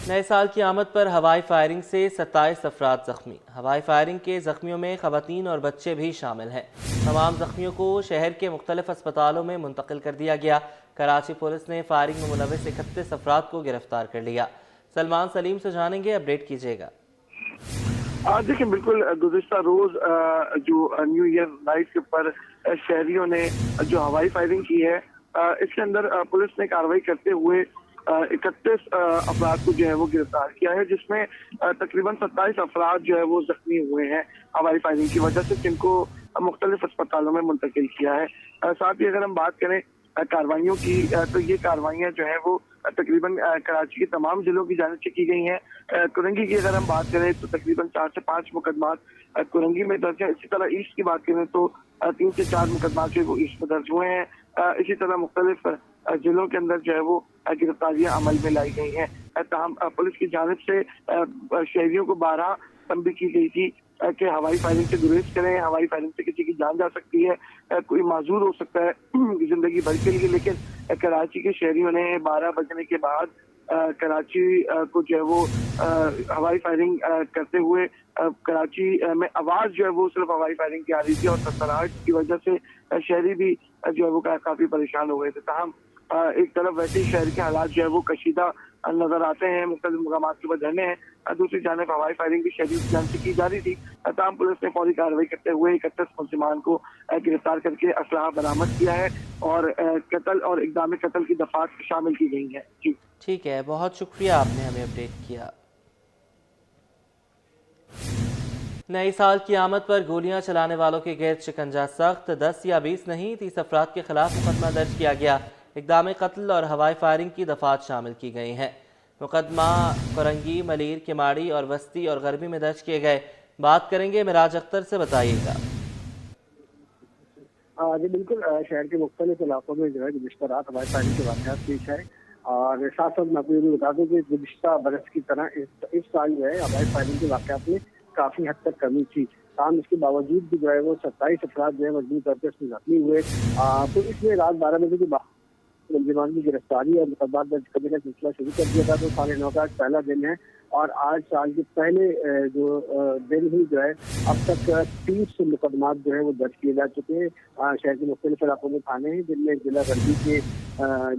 نئے سال کی آمد پر ہوائی فائرنگ سے 27 افراد زخمی۔ ہوائی فائرنگ کے زخمیوں میں خواتین اور بچے بھی شامل ہیں۔ تمام زخمیوں کو شہر کے مختلف اسپتالوں میں منتقل کر دیا گیا۔ کراچی پولیس نے فائرنگ میں ملوث 31 افراد کو گرفتار کر لیا۔ سلمان سلیم سے جانیں گے، اپڈیٹ کیجیے گا۔ دیکھیں، بالکل گزشتہ روز جو نیو ایئر نائٹ کے پر شہریوں نے جو ہوائی فائرنگ کی ہے، اس کے اندر پولیس نے کارروائی کرتے ہوئے 31 افراد کو جو ہے وہ گرفتار کیا ہے، جس میں تقریباً 27 افراد جو ہے وہ زخمی ہوئے ہیں ہوائی فائرنگ کی وجہ سے، جن کو مختلف اسپتالوں میں منتقل کیا ہے۔ ساتھ ہی اگر ہم بات کریں کارروائیوں کی، تو یہ کارروائیاں جو ہیں وہ تقریباً کراچی کے تمام ضلعوں کی جانب سے کی گئی ہیں۔ کرنگی کی اگر ہم بات کریں تو تقریباً 4 سے 5 مقدمات کرنگی میں درج ہیں۔ اسی طرح ایسٹ کی بات کریں تو 3 سے 4 مقدمات جو ہے وہ ایسٹ میں درج ہوئے ہیں۔ اسی طرح مختلف ضلعوں کے اندر جو ہے وہ گرفتاریاں عمل میں لائی گئی ہیں۔ تاہم پولیس کی جانب سے شہریوں کو بارہا تنبیہ کی گئی تھی کہ ہوائی فائرنگ سے گریز کریں، ہوائی فائرنگ سے کسی کی جان جا سکتی ہے، کوئی معذور ہو سکتا ہے زندگی بھر کے لیے۔ لیکن کراچی کے شہریوں نے 12 بجنے کے بعد کراچی کو جو ہے وہ ہوائی فائرنگ کرتے ہوئے کراچی میں آواز جو ہے وہ صرف ہوائی فائرنگ کی آ رہی تھی، اور سرسراہٹ کی وجہ سے شہری بھی جو ہے وہ کافی پریشان ہو گئے تھے۔ تاہم ایک طرف ویسے ہی شہر کے حالات جو ہے وہ کشیدہ نظر آتے ہیں، مختلف مقامات کے اوپر دھرنے ہیں، دوسری جانب ہوائی فائرنگ بھی شہریوں کی جانب سے کی جا رہی تھی۔ تاہم پولیس نے فوری کارروائی کرتے ہوئے 31 ملزمان کو گرفتار کر کے اسلحہ برآمد کیا ہے، اور قتل اور اقدام قتل کی دفعات شامل کی گئی ہیں۔ جی ٹھیک ہے، بہت شکریہ، آپ نے ہمیں اپڈیٹ کیا۔ نئے سال کی آمد پر گولیاں چلانے والوں کے گرد شکنجہ سخت، 10 یا 20 نہیں 30 افراد کے خلاف مقدمہ درج کیا گیا۔ اقدام قتل اور ہوائی فائرنگ کی دفعات شامل کی گئی ہیں۔ مقدمہ کرنگی، ملیر، کماڑی اور وسطی اور غربی میں درج کیے گئے۔ بات کریں گے مراج اختر سے، بتائیے گا۔ جی بالکل، شہر کے مختلف علاقوں میں جو ہے گزشتہ رات ہوائی فائرنگ کے واقعات پیش آئے، اور ساتھ ساتھ میں آپ کو یہ بھی بتا دوں کہ گزشتہ برس کی طرح اس سال جو ہے ہوائی فائرنگ کے واقعات میں کافی حد تک کمی تھی۔ تاہم اس کے باوجود بھی جو ہے وہ 27 افراد جو ہے مجموعی طور پر اس میں زخمی ہوئے۔ تو اس میں رات 12 بجے کے بعد ملزمان کی گرفتاری اور مقدمات درج کرنے کا سلسلہ شروع کر دیا تھا۔ تو سال نو کا آج پہلا دن ہے، اور آج سال کے پہلے جو دن ہی جو ہے اب تک 30 مقدمات جو ہے وہ درج کیے جا چکے ہیں۔ شہر کے مختلف علاقوں میں تھانے ہیں، جن میں ضلع غربی کے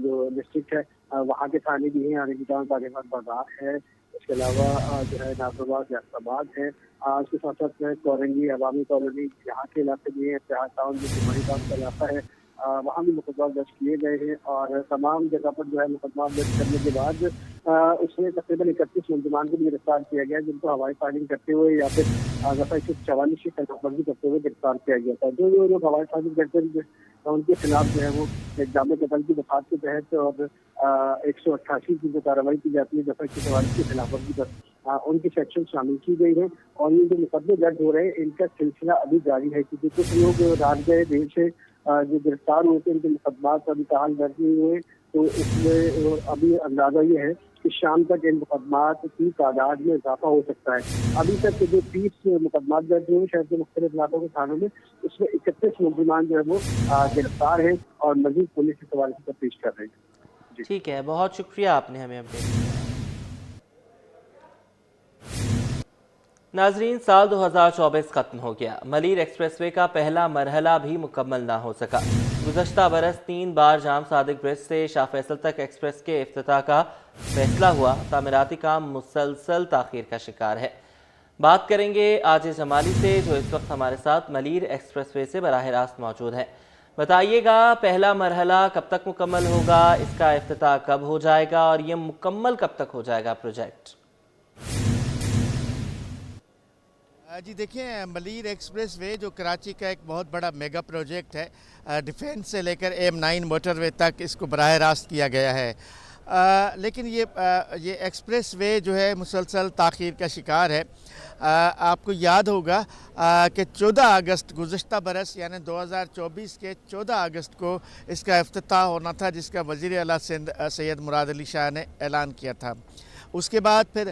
جو ڈسٹرکٹ ہے وہاں کے تھانے بھی ہیں، علی ٹاؤن، پاکستان بازار ہے، اس کے علاوہ جو ہے ناصرآباد، ریاست آباد ہے، اس کے ساتھ ساتھ کورنگی، عوامی کالونی یہاں کے علاقے بھی ہیں، اتحاد ٹاؤن جو شمالی ٹاؤن کا علاقہ ہے، وہاں بھی مقدمات درج کیے گئے ہیں۔ اور تمام جگہ پر جو ہے مقدمات درج کرنے کے بعد اس میں تقریباً 31 ملزمان کو بھی گرفتار کیا گیا، جن کو ہوائی فائرنگ کرتے ہوئے یا پھر دفعہ 144 کی خلاف ورزی کرتے ہوئے گرفتار کیا گیا تھا۔ جو لوگ ہوائی فائرنگ کرتے ہیں ان کے خلاف جو ہے وہ اقدام قتل کی دفعات کے تحت اور 188 کی جو کارروائی کی جاتی ہے دفعہ 144 کی خلاف ورزی پر، ان کی سیکشن شامل کی گئی ہے۔ اور یہ جو مقدمے درج ہو رہے ہیں ان کا سلسلہ ابھی جاری ہے، کیونکہ کچھ لوگ رات گئے دیر سے جو گرفتار ہوئے تھے، ان کے مقدمات ابھی تاحال درج نہیں ہوئے۔ تو اس میں ابھی اندازہ یہ ہے کہ شام تک ان مقدمات کی تعداد میں اضافہ ہو سکتا ہے۔ ابھی تک جو 30 مقدمات درج ہوئے شہر کے مختلف علاقوں کے تھانوں میں، اس میں 31 ملزمان جو ہے وہ گرفتار ہیں اور مزید پولیس کے حوالے سے تفتیش کر رہے ہیں۔ ٹھیک ہے، بہت شکریہ، آپ نے ہمیں اپڈیٹ کیا۔ ناظرین، سال 2024 ختم ہو گیا، ملیر ایکسپریس وے کا پہلا مرحلہ بھی مکمل نہ ہو سکا۔ گزشتہ برس 3 بار جام صادق برج سے شاہ فیصل تک ایکسپریس کے افتتاح کا فیصلہ ہوا، تعمیراتی کام مسلسل تاخیر کا شکار ہے۔ بات کریں گے عاجز جمالی سے، جو اس وقت ہمارے ساتھ ملیر ایکسپریس وے سے براہ راست موجود ہے۔ بتائیے گا، پہلا مرحلہ کب تک مکمل ہوگا، اس کا افتتاح کب ہو جائے گا، اور یہ مکمل کب تک ہو جائے گا پروجیکٹ؟ جی دیکھیں، ملیر ایکسپریس وے جو کراچی کا ایک بہت بڑا میگا پروجیکٹ ہے، ڈیفینس سے لے کر M9 موٹر وے تک اس کو براہ راست کیا گیا ہے، لیکن یہ ایکسپریس وے جو ہے مسلسل تاخیر کا شکار ہے۔ آپ کو یاد ہوگا کہ 14 اگست گزشتہ برس یعنی 2024 کے 14 اگست کو اس کا افتتاح ہونا تھا، جس کا وزیر اعلیٰ سندھ سید مراد علی شاہ نے اعلان کیا تھا۔ اس کے بعد پھر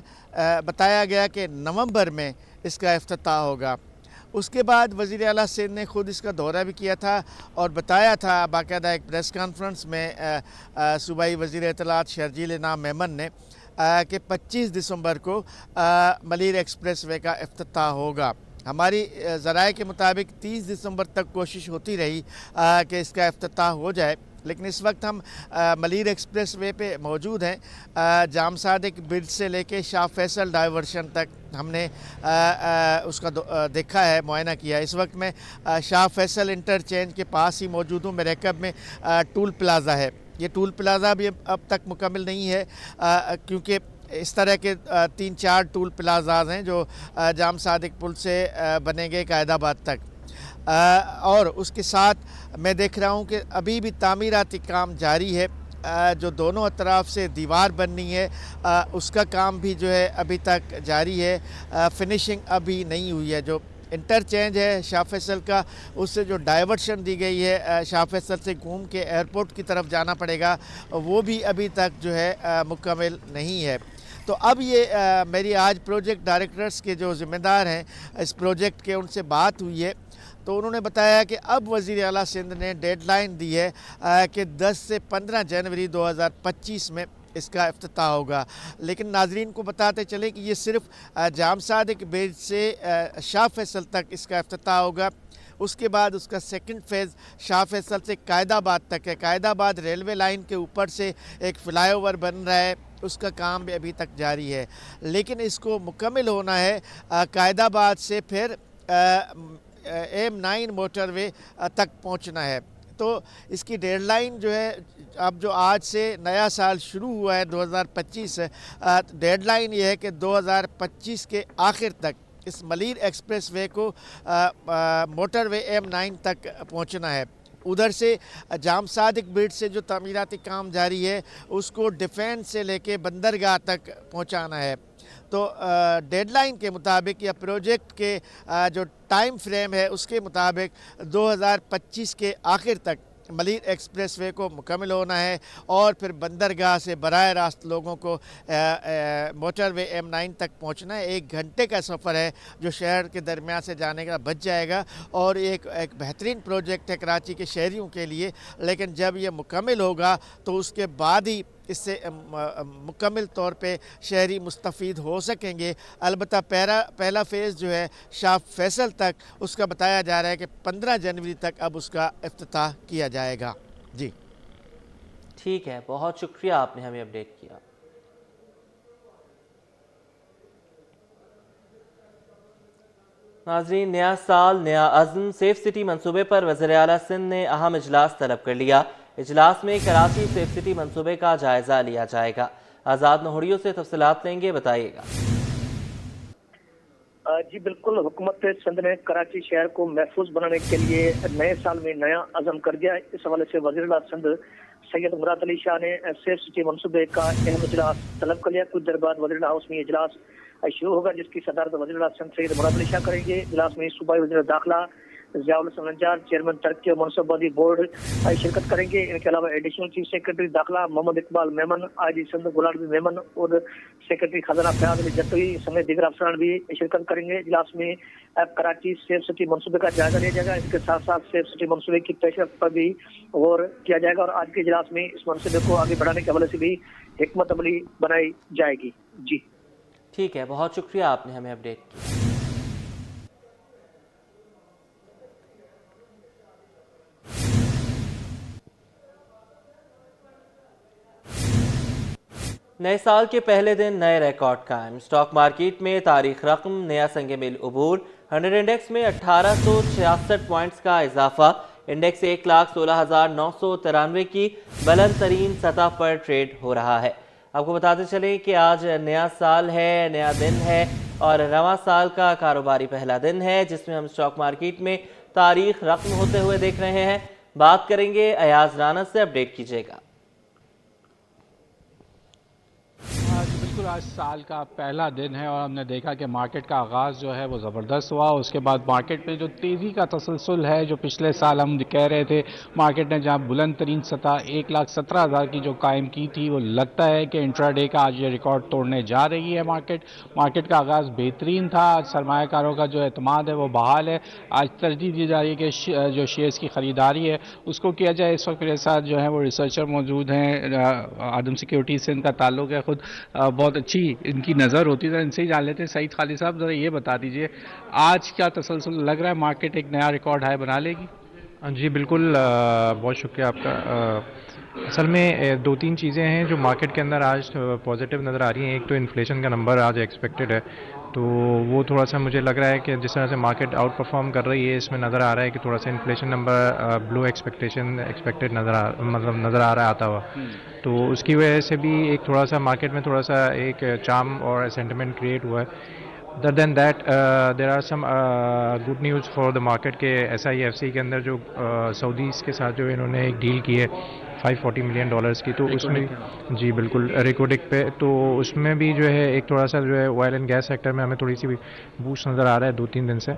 بتایا گیا کہ نومبر میں اس کا افتتاح ہوگا۔ اس کے بعد وزیر اعلیٰ سندھ نے خود اس کا دورہ بھی کیا تھا اور بتایا تھا باقاعدہ ایک پریس کانفرنس میں صوبائی وزیر اطلاعات شرجیل انعام میمن نے कि 25 दिसंबर को मलीर एक्सप्रेस वे का इफ्तिताह होगा। हमारी ज़राए के मुताबिक 30 दिसंबर तक कोशिश होती रही कि इसका इफ्तिताह हो जाए, लेकिन इस वक्त हम मलीर एक्सप्रेस वे पे मौजूद हैं। जाम सादिक ब्रिज से लेके शाह फैसल डाइवर्शन तक हमने उसका देखा है, मुआयना किया। इस वक्त मैं शाह फैसल इंटरचेंज के पास ही मौजूद हूँ। मेरे रकब में टूल प्लाज़ा है। ये टूल प्लाज़ा भी अब तक मुकम्मल नहीं है क्योंकि इस तरह के 3-4 टूल प्लाज़ाज हैं जो जाम सादिक पुल से बनेंगे कायदाबाद तक। और उसके साथ मैं देख रहा हूँ कि अभी भी तामीराती काम जारी है। जो दोनों अतराफ से दीवार बननी है उसका काम भी जो है अभी तक जारी है। फिनिशिंग अभी नहीं हुई है। जो इंटरचेंज है शाह फैसल का, उससे जो डाइवर्शन दी गई है शाह फैसल से घूम के एयरपोर्ट की तरफ जाना पड़ेगा, वो भी अभी तक जो है मुकम्मल नहीं है। तो अब ये मेरी आज प्रोजेक्ट डायरेक्टर्स के जो ज़िम्मेदार हैं इस प्रोजेक्ट के, उनसे बात हुई है तो उन्होंने बताया कि अब वज़ीर आला सिंध ने डेडलाइन दी है कि 10 से 15 जनवरी 2025 में इसका इफ्तिताह होगा। लेकिन नाजरीन को बताते चले कि ये सिर्फ जाम सादिक ब्रिज से शाह फैसल तक इसका इफ्तिताह होगा। उसके बाद उसका सेकंड फेज़ शाह फैसल से कायदाबाद तक है। कायदाबाद रेलवे लाइन के ऊपर से एक फ़्लाईओवर बन रहा है, उसका काम भी अभी तक जारी है। लेकिन इसको मुकम्मल होना है कायदाबाद से फिर M9 मोटरवे तक पहुंचना है। तो इसकी डेडलाइन जो है, अब जो आज से नया साल शुरू हुआ है 2025, डेडलाइन ये है कि 2025 के आखिर तक इस मलीर एक्सप्रेस वे को मोटरवे M9 तक पहुंचना है। उधर से जाम सादिक ब्रिज से जो तामीराती काम जारी है उसको डिफेंस से लेके बंदरगाह तक पहुंचाना है। तो डेडलाइन के मुताबिक या प्रोजेक्ट के जो टाइम फ्रेम है उसके मुताबिक 2025 के आखिर तक मलीर एक्सप्रेस वे को मुकम्मल होना है और फिर बंदरगाह से बराह रास्त लोगों को मोटरवे M9 तक पहुंचना है। 1 घंटे का सफ़र है जो शहर के दरमियान से जाने का बच जाएगा और एक बेहतरीन प्रोजेक्ट है कराची के शहरियों के लिए। लेकिन जब ये मुकम्मल होगा तो उसके बाद ही इससे मुकम्मल तौर पे शहरी मुस्तफ़ीद हो सकेंगे। अलबत्ता पहला फ़ेज़ जो है शाह फैसल तक, उसका बताया जा रहा है कि 15 जनवरी तक अब उसका इफ्तिताह किया जाएगा। जी ठीक है, बहुत शुक्रिया, आपने हमें अपडेट किया। नाज़रीन, नया साल नया अज़्म सेफ सिटी मंसूबे पर वज़ीर आला सिंध ने अहम इजलास तलब कर लिया। इजलास में कराची सेफ सिटी मंसूबे का जायजा लिया जाएगा। आज़ाद नोहड़ियों से तफसीलात लेंगे, बताइएगा। जी बिल्कुल, हुकूमत सिंध ने कराची शहर को महफूज बनाने के लिए नए साल में नया अज़म कर दिया। इस हवाले से वज़ीर आला सिंध सैयद मुराद अली शाह ने सेफ सिटी मंसूबे का अहम इजलास तलब कर लिया। कुछ देर बाद वज़ीर हाउस में इजलास शुरू होगा जिसकी सदारत वज़ीर आला सिंध सैयद मुराद अली शाह करेंगे। इजलास में सूबाई वज़ीर दाखिला ज़ियाउल हसन नज्जार, चेयरमैन तरक्की और मनसूबाबंदी बोर्ड शिरकत करेंगे। इनके अलावा एडिशनल चीफ सेक्रेटरी दाखिला मोहम्मद इकबाल मेमन, IG सिंध गुलाम नबी मेमन और सेक्रेटरी खजाना फयाज अली जतोई समेत दीगर अफसरान भी शिरकत करेंगे। इजलास में कराची सेफ सिटी मंसूबे का जायजा लिया जाएगा। इसके साथ साथ सेफ सिटी मंसूबे की पेशरफ पर भी गौर किया जाएगा और आज के इजलास में इस मंसूबे को आगे बढ़ाने के हवाले से भी हिकमत अमली बनाई जाएगी। जी ठीक है, बहुत शुक्रिया, आपने हमें अपडेट किया। नए साल के पहले दिन नए रिकॉर्ड कायम। स्टॉक मार्केट में तारीख रकम, नया संग मिल उबूर। 100 इंडेक्स में 1866 पॉइंट्स का इजाफा। इंडेक्स 1,16,993 की बुलंद तरीन सतह पर ट्रेड हो रहा है। आपको बताते चलें कि आज नया साल है, नया दिन है और रवां साल का कारोबारी पहला दिन है जिसमें हम स्टॉक मार्केट में तारीख रकम होते हुए देख रहे हैं। बात करेंगे अयाज राना से, अपडेट कीजिएगा। बिल्कुल, आज साल का पहला दिन है और हमने देखा कि मार्केट का आगाज़ जो है वो ज़बरदस्त हुआ। उसके बाद मार्केट में जो तेज़ी का तसलसल है, जो पिछले साल हम कह रहे थे मार्केट ने जहां बुलंद तरीन सतह 1,17,000 की जो कायम की थी, वो लगता है कि इंट्राडे का आज ये रिकॉर्ड तोड़ने जा रही है। मार्केट का आगाज़ बेहतरीन था। आज सरमायाकारों का जो एतमाद है वो बहाल है। आज तरजीह दी जा रही है कि जो शेयर्स की ख़रीदारी है उसको किया जाए। इस वक्त मेरे साथ जो है वो रिसर्चर मौजूद हैं, आदम सिक्योरिटी से इनका ताल्लुक़ है। खुद बहुत بہت اچھی ان کی نظر ہوتی ہے. ان سے ہی جان لیتے ہیں. سعید خالد صاحب ذرا یہ بتا دیجیے آج کیا تسلسل لگ رہا ہے, مارکیٹ ایک نیا ریکارڈ ہائی بنا لے گی؟ جی بالکل, بہت شکریہ آپ کا. اصل میں دو تین چیزیں ہیں جو مارکیٹ کے اندر آج پازیٹیو نظر آ رہی ہیں. ایک تو انفلیشن کا نمبر آج ایکسپیکٹڈ ہے, تو وہ تھوڑا سا مجھے لگ رہا ہے کہ جس طرح سے مارکیٹ آؤٹ پرفارم کر رہی ہے, اس میں نظر آ رہا ہے کہ تھوڑا سا انفلیشن نمبر بلو ایکسپیکٹڈ نظر آ رہا ہے آتا ہوا. تو اس کی وجہ سے بھی ایک تھوڑا سا مارکیٹ میں تھوڑا سا ایک چارم اور سینٹیمنٹ کریٹ ہوا ہے. Other than that, there are some good news for the market کہ SIFC کے اندر جو سعودیز کے ساتھ جو انہوں نے ایک ڈیل کی ہے $540 ملین کی, تو اس میں جی بالکل ریکوڈک پہ, تو اس میں بھی جو ہے ایک تھوڑا سا جو ہے آئل اینڈ گیس سیکٹر میں ہمیں تھوڑی سی بوسٹ نظر آ رہا ہے 2-3 دن سے.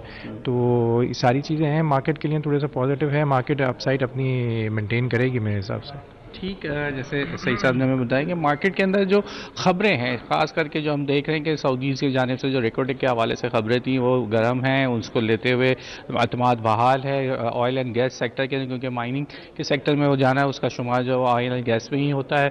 تو یہ ساری چیزیں ہیں مارکیٹ کے لیے تھوڑا سا پازیٹیو ہے. مارکیٹ اپ سائڈ اپنی مینٹین کرے گی میرے حساب سے. ٹھیک ہے, جیسے سعید صاحب نے ہمیں بتایا کہ مارکیٹ کے اندر جو خبریں ہیں, خاص کر کے جو ہم دیکھ رہے ہیں کہ سعودیز کی جانب سے جو ریکارڈنگ کے حوالے سے خبریں تھیں وہ گرم ہیں, اس کو لیتے ہوئے اعتماد بحال ہے آئل اینڈ گیس سیکٹر کے, کیونکہ مائننگ کے سیکٹر میں وہ جانا ہے, اس کا شمار جو آئل اینڈ گیس میں ہی ہوتا ہے.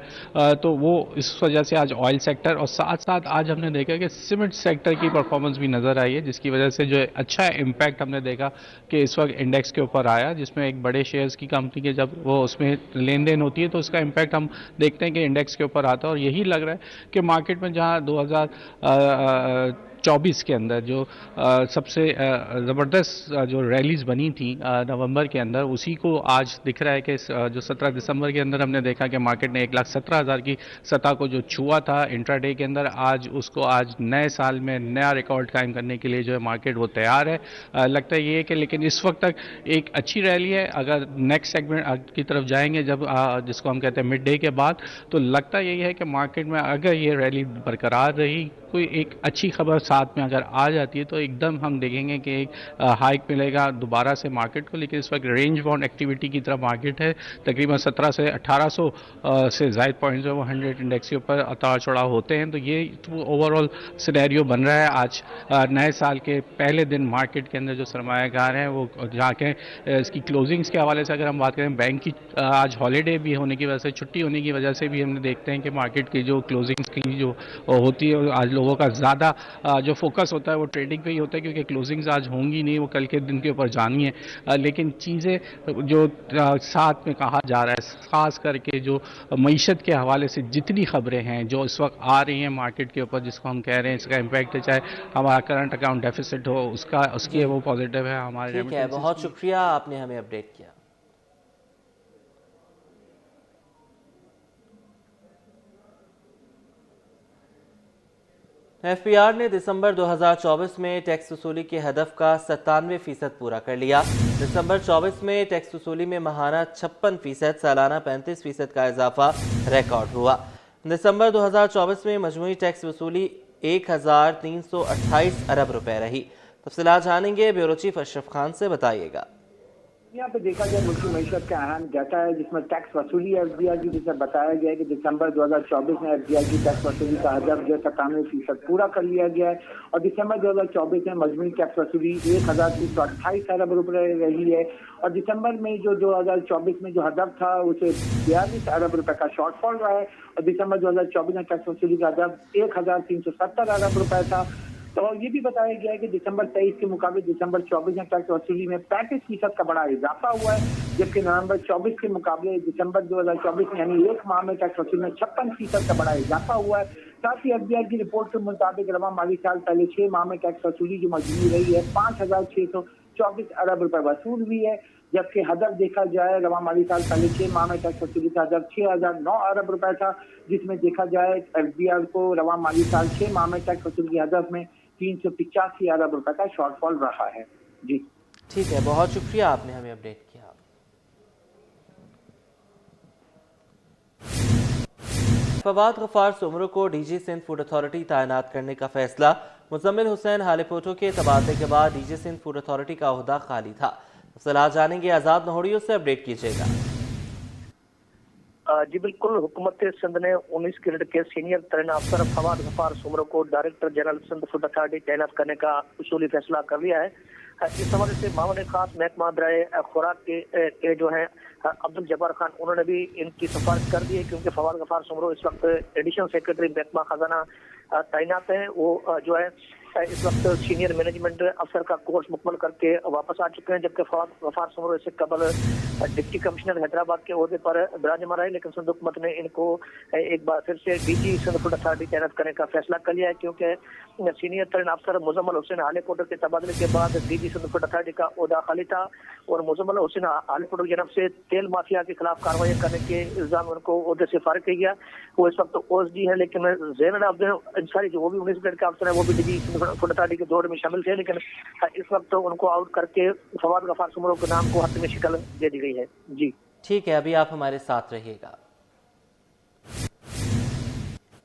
تو وہ اس وجہ سے آج آئل سیکٹر اور ساتھ ساتھ آج ہم نے دیکھا کہ سیمنٹ سیکٹر کی پرفارمنس بھی نظر آئی ہے, جس کی وجہ سے جو اچھا امپیکٹ ہم نے دیکھا کہ اس وقت انڈیکس کے اوپر آیا, جس میں ایک بڑے شیئرز کی کمپنی کے جب وہ اس میں لین دین ہوتی ہے تو اس کا امپیکٹ ہم دیکھتے ہیں کہ انڈیکس کے اوپر آتا ہے. اور یہی لگ رہا ہے کہ مارکیٹ میں جہاں 2024 کے اندر جو سب سے زبردست جو ریلیز بنی تھی نومبر کے اندر, اسی کو آج دکھ رہا ہے کہ جو 17 دسمبر کے اندر ہم نے دیکھا کہ مارکیٹ نے 1,17,000 کی سطح کو جو چھوا تھا انٹرا ڈے کے اندر, آج اس کو آج نئے سال میں نیا ریکارڈ قائم کرنے کے لیے جو ہے مارکیٹ وہ تیار ہے. لگتا ہے یہ ہے کہ لیکن اس وقت تک ایک اچھی ریلی ہے. اگر نیکسٹ سیگمنٹ کی طرف جائیں گے جب جس کو ہم کہتے ہیں مڈ ڈے کے بعد, تو لگتا یہی ہے کہ مارکیٹ میں اگر یہ ریلی برقرار رہی, کوئی ایک اچھی خبر ساتھ میں اگر آ جاتی ہے تو ایک دم ہم دیکھیں گے کہ ایک ہائیک ملے گا دوبارہ سے مارکیٹ کو. لیکن اس وقت رینج باؤنڈ ایکٹیویٹی کی طرف مارکیٹ ہے, تقریباً 17 سے 1800 سے زائد پوائنٹس جو وہ 100 انڈیکس کے اوپر اتار چڑھاؤ ہوتے ہیں. تو یہ اوور آل سینیریو بن رہا ہے آج نئے سال کے پہلے دن مارکیٹ کے اندر. جو سرمایہ کار ہیں وہ جا کے اس کی کلوزنگز کے حوالے سے اگر ہم بات کریں, بینک کی آج ہالیڈے بھی ہونے کی وجہ سے, چھٹی ہونے کی وجہ سے بھی ہم نے دیکھتے ہیں کہ مارکیٹ کی جو کلوزنگز کی جو ہوتی ہے آج لوگوں کا زیادہ جو فوکس ہوتا ہے وہ ٹریڈنگ پہ ہی ہوتا ہے, کیونکہ کلوزنگز آج ہوں گی نہیں, وہ کل کے دن کے اوپر جانی ہے. لیکن چیزیں جو ساتھ میں کہا جا رہا ہے, خاص کر کے جو معیشت کے حوالے سے جتنی خبریں ہیں جو اس وقت آ رہی ہیں مارکیٹ کے اوپر, جس کو ہم کہہ رہے ہیں اس کا امپیکٹ ہے, چاہے ہمارا کرنٹ اکاؤنٹ ڈیفیسٹ ہو اس کی وہ پازیٹیو ہے ہمارے. ٹھیک ہے, بہت شکریہ, آپ نے ہمیں اپڈیٹ کیا. ایف پی آر نے دسمبر 2024 میں ٹیکس وصولی کے ہدف کا 97% پورا کر لیا. دسمبر 24 میں ٹیکس وصولی میں ماہانہ 56%, سالانہ 35% کا اضافہ ریکارڈ ہوا. دسمبر 2024 میں مجموعی ٹیکس وصولی 1,328 ارب روپے رہی. تفصیلات جانیں گے بیورو چیف اشرف خان سے, بتائیے گا. یہاں پہ دیکھا جائے ملکی معیشت کا اہم ڈیٹا ہے جس میں ٹیکس وصولی ایف ڈی آر کی جسے بتایا گیا ہے کہ دسمبر 2024 میں ایف ڈی آر کی ٹیکس وصولی کا ہدف جو 97% پورا کر لیا گیا ہے, اور دسمبر 2024 میں مجموعی ٹیکس وصولی 1,328 ارب روپے رہی ہے. اور دسمبر میں جو 2024 میں جو ہدف تھا اسے 42 ارب روپے کا شارٹ فال رہا ہے, اور دسمبر 2024 میں ٹیکس وصولی کا ہدف 1,370 ارب روپے تھا. تو یہ بھی بتایا گیا ہے کہ دسمبر 23 کے مقابلے دسمبر 24 میں ٹیکس وصولی میں 35% کا بڑا اضافہ ہوا ہے, جبکہ نومبر 24 کے مقابلے دسمبر 2024 میں یعنی ایک ماہ میں ٹیکس وصولی میں 56% کا بڑا اضافہ ہوا ہے. ساتھ ہی ایف ڈی آر کی رپورٹ کے مطابق رواں مالی سال پہلے 6 ماہ میں ٹیکس وصولی جو مجموعی رہی ہے 5,624 ارب روپے وصول ہوئی ہے, جبکہ ہدف دیکھا جائے رواں مالی سال پہلے 6 ماہ میں ٹیکس وصولی کا ہدف 6,009 ارب روپے تھا, جس میں دیکھا جائے ایف ڈی آر کو رواں مالی سال 6 ماہ میں ٹیکس وصولی کے ہدف میں 385 ارب روپے کا شارٹ فال رہا ہے. جی ٹھیک ہے, بہت شکریہ, آپ نے ہمیں اپڈیٹ کیا. فواد غفار سمرو کو D G Sindh food authority تعینات کرنے کا فیصلہ. مزمل حسین حال پوٹو کے تبادلے کے بعد D G Sindh food authority کا عہدہ خالی تھا. تفصیلات جانیں گے, آزاد نہوڑیوں سے اپڈیٹ کیجیے گا. جی بالکل, حکومت سندھ نے 19 گریڈ کے سینئر ترین افسر فواد غفار سمرو کو director general Sindh food authority تعینات کرنے کا اصولی فیصلہ کر لیا ہے. इस हवाले से मामले खास महकमा बराए खुराक के जो है अब्दुल जब्बार खान, उन्होंने भी इनकी सिफारिश कर दी है, क्योंकि फवाद गफार सुमरो इस वक्त एडिशनल सेक्रेटरी महकमा खजाना तैनात है। वो जो है इस वक्त सीनियर मैनेजमेंट अफसर का कोर्स मुकम्मल करके वापस आ चुके हैं, जबकि फवाद गफार सुमरो इससे कबल डिप्टी कमिश्नर हैदराबाद के ओहदे पर विराजमान रहे, लेकिन सिंध हुकूमत ने इनको एक बार फिर से डीजी सिंध फूड अथॉरिटी तैनात करने का फैसला कर लिया है, क्योंकि सीनियर तरीन अफसर मुजम्मल हुसैन हाली पोर्टर के तबादले के बाद डीजी सिंध फूड अथॉरिटी का ओहदा खाली था और मुजम्मल हुसैन हाली पोर्टर की तरफ से तेल माफिया के खिलाफ कार्रवाई करने के इल्जाम उनको ओहदे से फारिग किया गया। वो इस वक्त ओएसडी है, लेकिन ज़ैनुल आबिदीन अंसारी जो वो भी 19 ग्रेड के अफसर है, वो भी डीजी फूड अथॉरिटी के दौर में शामिल थे, लेकिन इस वक्त उनको आउट करके फवाद गफार सुमरो के नाम को हतमी शिकल दे दी गई है। जी ठीक है, अभी आप हमारे साथ रहिएगा।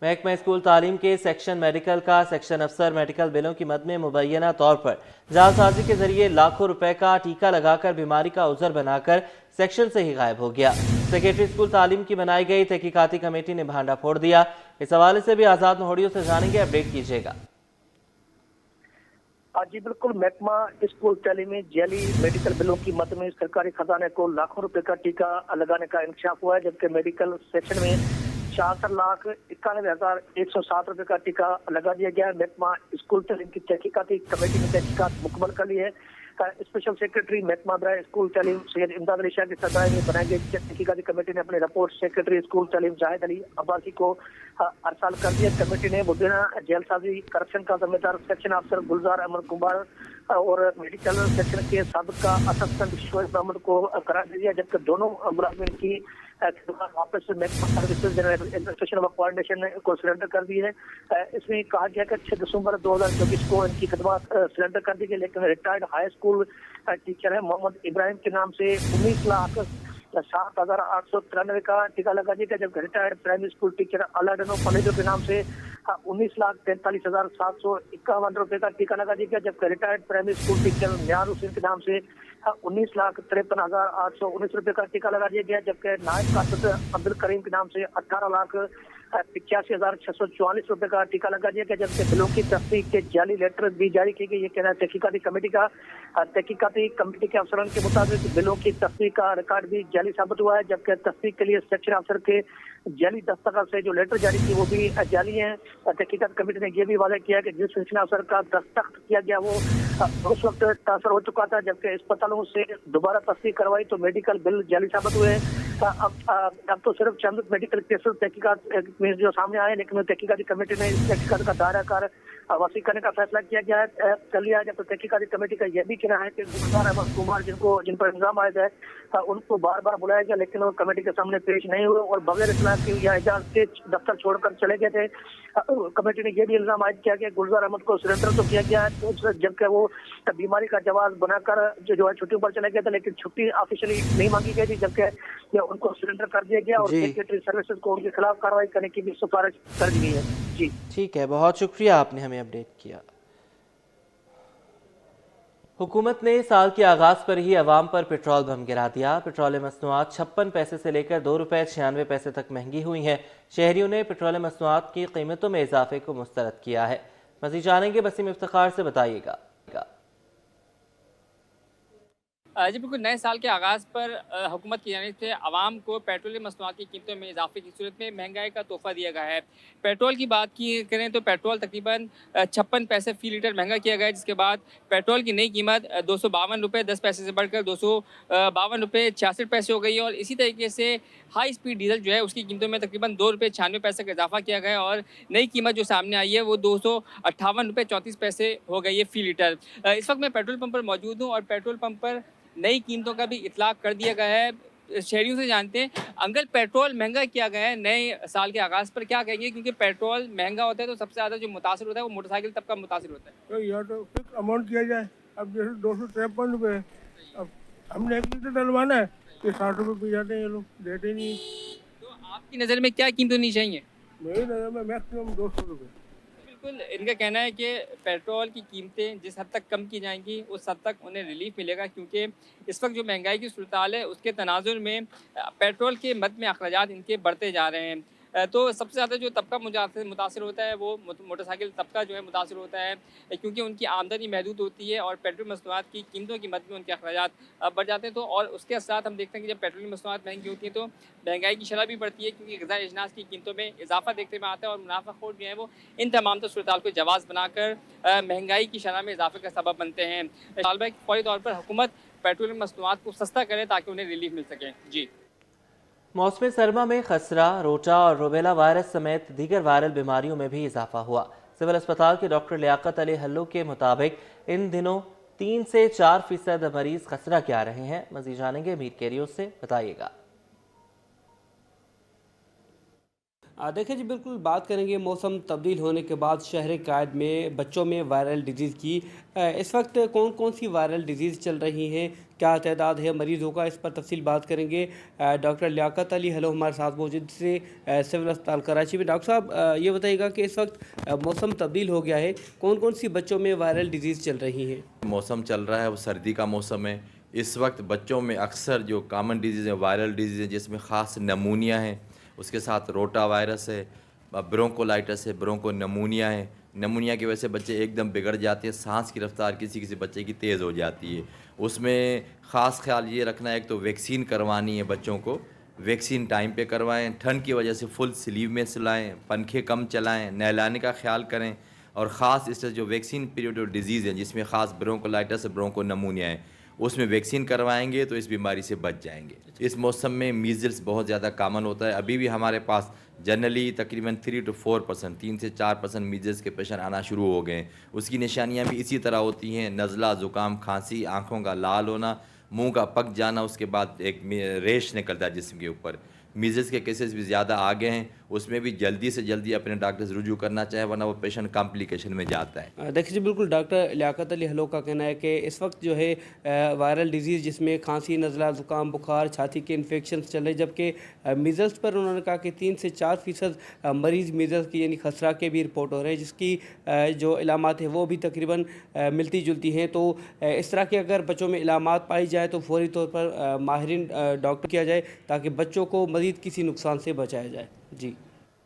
महकमा स्कूल तालीम के सेक्शन मेडिकल का सेक्शन अफसर मेडिकल बिलों की मद में मुबैना तौर पर जालसाजी के जरिए लाखों रुपए का टीका लगाकर बीमारी का उज़र बनाकर सेक्शन से ही गायब हो गया। सेक्रेटरी स्कूल तालीम की बनाई गई तहकीकाती कमेटी ने भांडा फोड़ दिया। इस हवाले से भी आज़ाद मोहड़ियों से जानेंगे, अपडेट कीजिएगा। जी बिल्कुल, महकमा स्कूल तालीम में जाली मेडिकल बिलों की मद में सरकारी खजाने को लाखों रुपए का टीका लगाने का इंकशाफ हुआ है, जबकि मेडिकल सेक्शन में 64,91,107 रुपए का टीका लगा दिया गया है। महकमा स्कूल तालीम की तहकीकाती कमेटी ने तहकीकात मुकम्मल कर ली है। स्पेशल सेक्रेटरी महकमा बराए स्कूल तालीम सैयद इमदाद अली शाह की सदाई में बनाई गई तहकीकाती कमेटी ने अपनी रिपोर्ट सेक्रेटरी स्कूल तालीम जाहिद अली अब्बासी को अरसाल कर दिया। कमेटी ने मुबैना जेलसाजी करप्शन का जिम्मेदार सेक्शन अफसर गुलजार अहमद कुमार और मेडिकल सेक्शन के साबिका असिस्टेंट शोएब अहमद को करार दे दिया, जबकि दोनों मुलाजिम की वापस महकमा सर्विसेज एडमिनिस्ट्रेशन व कोऑर्डिनेशन को सरेंडर कर दी है। इसमें कहा गया कि 6 दिसंबर 2024 को इनकी खदमात सरेंडर कर दी गई, लेकिन रिटायर्ड हाई स्कूल टीचर है मोहम्मद इब्राहिम के नाम से 19,07,893 का टीका लगा दिया गया, जबकि रिटायर्ड प्राइमरी स्कूल टीचर अलाडनो पलेजो के नाम से 19,43,751 रुपए का टीका लगा दिया गया, जबकि रिटायर्ड प्राइमरी स्कूल टीचर नियार हुसैन के नाम से 19,53,819 रुपए का टीका लगा दिया गया, जबकि नायब कासिद अब्दुल करीम के नाम से 18,85,644 रुपए का टीका लगा दिया गया, जबकि बिलों की तस्दीक के जाली लेटर भी जारी की गई। ये कहना है तहकीकाती कमेटी का। तहकीकाती कमेटी के अफसरान के मुताबिक बिलों की तस्दीक का रिकॉर्ड भी जाली साबित हुआ है, जबकि तस्दीक के लिए सेक्शन अफसर के जाली दस्तखत से जो लेटर जारी की वो भी जाली है। तहकीकात कमेटी ने यह भी वादा किया कि जिस सेक्शन अफसर का दस्तखत किया गया वो उस वक्त ट्रांसफर हो चुका था, जबकि अस्पतालों से दोबारा तस्दीक करवाई तो मेडिकल बिल जाली साबित हुए। अब तो सिर्फ चंद मेडिकल केसेस तहकीकात में जो सामने आए, लेकिन तहकीकाती कमेटी ने इस तहकीकात का दायरा कार वसी करने का फैसला किया गया है कर लिया है। जब तहकीकाती कमेटी का यह भी कहना है कि गुलजार अहमद कुमार जिन पर इल्जाम आया है उनको बार बार बुलाया गया, लेकिन वो कमेटी के सामने पेश नहीं हुए और बगैर इत्तला के या इजाजत के दफ्तर छोड़कर चले गए थे। कमेटी ने यह भी इल्जाम आयद किया कि गुलजार अहमद को सरेंडर तो किया गया है, जबकि वो बीमारी का जवाब बनाकर जो है छुट्टी पर चले गए थे, लेकिन छुट्टी ऑफिशियली नहीं मांगी गई थी, जबकि उनको सरेंडर कर दिया गया और सेक्रेटरी सर्विसेज को उनके खिलाफ कार्रवाई करने की भी सिफारिश कर दी गई है। जी ठीक है, बहुत शुक्रिया, आपने हमें अपडेट किया। हुकूमत ने साल के आगाज पर ही अवाम पर पेट्रोल बम गिरा दिया। पेट्रोल मसनूआत 56 पैसे से लेकर 2 रुपये 96 पैसे तक महंगी हुई हैं। शहरियों ने पेट्रोल मसनूआत की कीमतों में इजाफे को मुस्तरद किया है। मज़ीद जानेंगे, वसीम इफ्तिखार से बताइएगा। जी बिल्कुल, नए साल के आगाज़ पर हुकूमत की जानिब से आवाम को पेट्रोल मसनूआत की कीमतों में इजाफे की सूरत में महंगाई का तोहफा दिया गया है। पेट्रोल की बात की करें तो पेट्रोल तकरीबन 56 पैसे फ़ी लीटर महंगा किया गया है, जिसके बाद पेट्रोल की नई कीमत 252 रुपये 10 पैसे से बढ़कर 252 रुपये 66 पैसे हो गई है। और इसी तरीके से हाई स्पीड डीजल जो है उसकी कीमतों में तकरीबन 2 रुपये 96 पैसे का इजाफा किया गया है और नई कीमत जो सामने आई है वो 258 रुपये 34 पैसे हो गई है फ़ी लीटर। इस वक्त मैं पेट्रोल पंप पर मौजूद हूँ और पेट्रोल पंप पर नई कीमतों का भी इतलाक कर दिया गया है। शहरियों से जानते हैं, अंकल पेट्रोल महंगा किया गया है नए साल के आगाज़ पर, क्या कहेंगे? क्योंकि पेट्रोल महंगा होता है तो सबसे ज़्यादा जो मुतासिर होता है वो मोटरसाइकिल तबका मुतासिर होता है। तो यह तो फिक्स अमाउंट किया जाए। अब जैसे 253 रुपये, अब हमने 1 लीटर डलवाना है कि 60 रुपये पी जाते हैं, ये लोग देते नहीं। तो आपकी नज़र में क्या कीमत होनी चाहिए? मेरी नज़र में मैक्सिमम 200 रुपये। बिल्कुल, इनका कहना है कि पेट्रोल की कीमतें जिस हद तक कम की जाएंगी उस हद तक उन्हें रिलीफ मिलेगा, क्योंकि इस वक्त जो महंगाई की सूरत हाल है उसके तनाजुर में पेट्रोल के मद में अखराजात इनके बढ़ते जा रहे हैं। तो सबसे ज़्यादा जो तबका मुतासर होता है वो मोटरसाइकिल तबका जो है मुतासर होता है, क्योंकि उनकी आमदनी महदूद होती है और पेट्रोल मसनूआत की कीमतों की मद में उनके अखराजात बढ़ जाते हैं। तो और उसके साथ हम देखते हैं कि जब पेट्रोलियम मसनूआत महंगी होती हैं तो महंगाई की शरह भी बढ़ती है, क्योंकि ग़िज़ाई अजनास की कीमतों में इजाफा देखने में आता है और मुनाफाखोर जो है वो इन तमाम सूरत को जवाज़ बनाकर महंगाई की शरह में इजाफे का सबब बनते हैं। तालबा कि फौरी तौर पर हुकूमत पेट्रोलियम मसनूआत को सस्ता करे ताकि उन्हें रिलीफ मिल सके। जी। मौसम सरमा में खसरा, रोटा और रूबेला वायरस समेत दीगर वायरल बीमारियों में भी इजाफा हुआ। सिविल अस्पताल के डॉक्टर लियाकत अली हल्लू के मुताबिक इन दिनों 3 से 4% मरीज खसरा के आ रहे हैं। मज़ीद जानेंगे मीर कैरियो से, बताइएगा। देखिए जी, बिल्कुल बात करेंगे मौसम तब्दील होने के बाद शहर कायद में बच्चों में वायरल डिजीज़ की। इस वक्त कौन कौन सी वायरल डिजीज़ चल रही हैं, क्या तादाद है मरीज़ों का, इस पर तफसील बात करेंगे। डॉक्टर लियाकत अली हलो हमारे साथ मौजूद से सिविल अस्पताल कराची में। डॉक्टर साहब, ये बताइएगा कि इस वक्त मौसम तब्दील हो गया है, कौन कौन सी बच्चों में वायरल डिजीज़ चल रही हैं? मौसम चल रहा है वो सर्दी का मौसम है। इस वक्त बच्चों में अक्सर जो कॉमन डिजीज़ है, वायरल डिजीज़ है, जिसमें ख़ास नमूनिया है, उसके साथ रोटा वायरस है, ब्रोंकोलाइटिस है, ब्रोंको नमूनिया है। नमूनिया की वजह से बच्चे एकदम बिगड़ जाते हैं, सांस की रफ्तार किसी किसी बच्चे की तेज़ हो जाती है। उसमें ख़ास ख्याल ये रखना है, एक तो वैक्सीन करवानी है बच्चों को, वैक्सीन टाइम पे करवाएं, ठंड की वजह से फुल स्लीव में सुलाएं, पंखे कम चलाएं, नहलाने का ख्याल करें। और ख़ास इससे जो वैक्सीन पीरियड और डिजीज़ है जिसमें ख़ास ब्रोंकोलाइटिस ब्रोंको नमूनिया है, उसमें वैक्सीन करवाएंगे तो इस बीमारी से बच जाएंगे। इस मौसम में मीज़ल्स बहुत ज़्यादा कॉमन होता है। अभी भी हमारे पास जनरली तकरीबन 3 to 4%, 3 से 4% मीज़ल्स के पेशेंट आना शुरू हो गए हैं। उसकी निशानियां भी इसी तरह होती हैं, नज़ला, ज़ुकाम, खांसी, आँखों का लाल होना, मुंह का पक जाना, उसके बाद एक रेश निकलता है जिस्म के ऊपर। मीज़ल्स के केसेस भी ज़्यादा आ गए हैं, उसमें भी जल्दी से जल्दी अपने डॉक्टर से रुजू करना चाहे, वरना वो पेशेंट कॉम्प्लिकेशन में जाता है। देखिए जी, बिल्कुल डॉक्टर लियाकत अली हलो का कहना है कि इस वक्त जो है वायरल डिजीज़ जिसमें खांसी, नज़ला, ज़ुकाम, बुखार, छाती के इन्फेक्शन चल रहे, जबकि मीज़ल्स पर उन्होंने कहा कि 3 से 4% मरीज़ मीज़ल्स की यानी खसरा के भी रिपोर्ट हो रहे हैं, जिसकी जो इलामात है वो भी तकरीबन मिलती जुलती हैं। तो इस तरह के अगर बच्चों में इलामात पाई जाए तो फौरी तौर पर माहिरीन डॉक्टर किया जाए ताकि बच्चों को मज़ीद किसी नुकसान से बचाया जाए। जी।